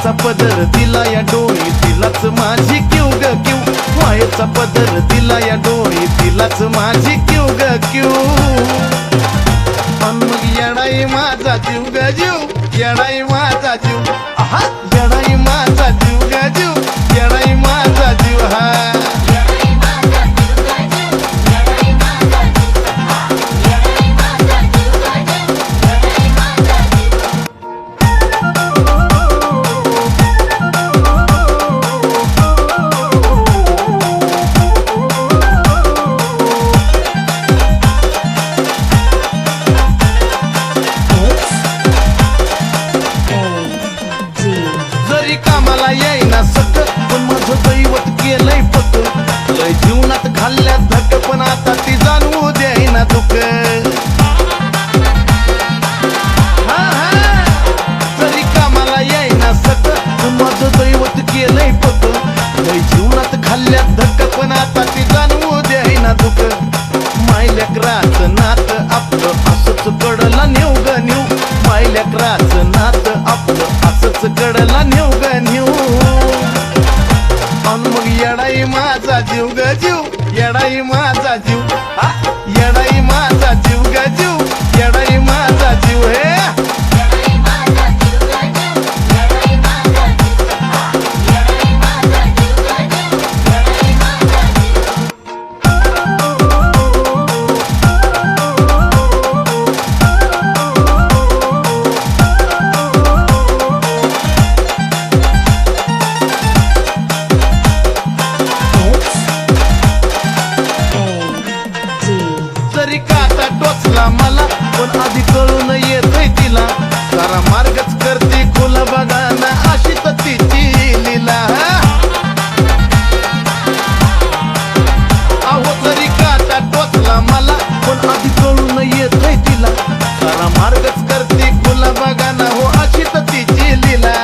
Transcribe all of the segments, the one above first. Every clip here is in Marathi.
मायेचा पदर दिला या डोळी तिलाच माझी क्यू ग क्यू मायेचा पदर दिला या डोळी तिलाच माझी क्यू ग क्यू पण मग येडाई माझा जीव ग जीव येडाई माझा जीव आहा येडाई माझा जीव ग जीव येडाई माझा जीव हा कामाला येईना सक पण माझं दैवत केलंय पक लय जीवनात खाल्ल्या धक पण आता ती जाणवू देईना दुःख जरी कामाला येईना सक पण माझं दैवत केलंय पक लय जीवनात खाल्ल्या धक पण आता ती जाणवू देईना दुःख मायलेकराचं नात आपलं असंच कडला नेऊ ग नेऊ मायलेकराचं नात आपलं असंच कडला नेऊ ग नेऊ अन मग येडाई माझा जीव ग जीव येडाई माझा जीव येडाई माझा जीव ग जीव येडाई माझा जीव हे जरी काटा टोचला मला पण आधी कळून येतय तिला सारा मार्गच करते खुल बघा ना अशी तर तिची लीला अहो जरी काटा टोचला मला पण आधी कळून येतय तिला सारा मार्गच करते खुल बघा ना हो अशी तर तिची लीला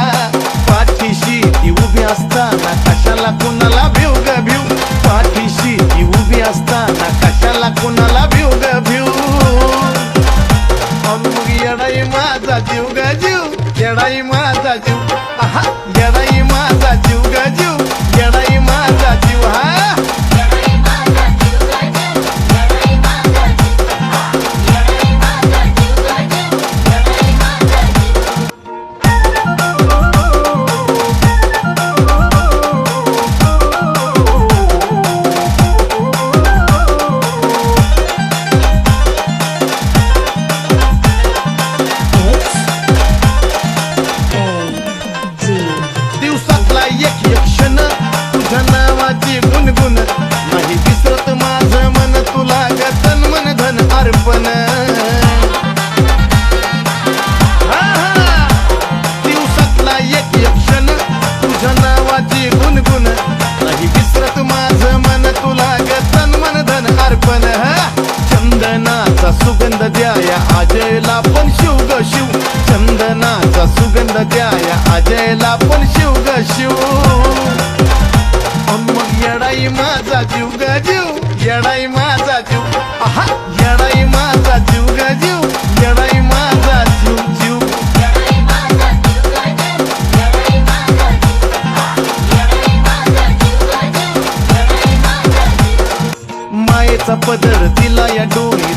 पाठीशी ती उभी असताना कशाला कुणाला भिव ग भिव पाठीशी ती उभी असताना कशाला कुणाला भिव ग भिव मग येडाई माझा जीव ग जीव येडाई माझा जीव आहा येडाई माझा जीव ग जीव येडाई माझा जीव हा दिवसातला एक एक क्षण तुझ्या नावाची गुणगुण नाही विसरत माझं मन तुला ग तन मन धन अर्पण दिवसातला एक एक क्षण तुझ्या नावाची गुणगुण नाही विसरत माझं मन तुला ग तन मन धन अर्पण चंदनाचा सुगंध द्याया अजयला पण शिव ग शिव चंदनाचा सुगंध द्याया अजयला पण शिव ग शिव मग येडाई माझा जीव ग जीव येडाई माझा जीव आहा येडाई माझा जीव ग जीव येडाई माझा जीव जीव मायेचा पदर दिला या डोळी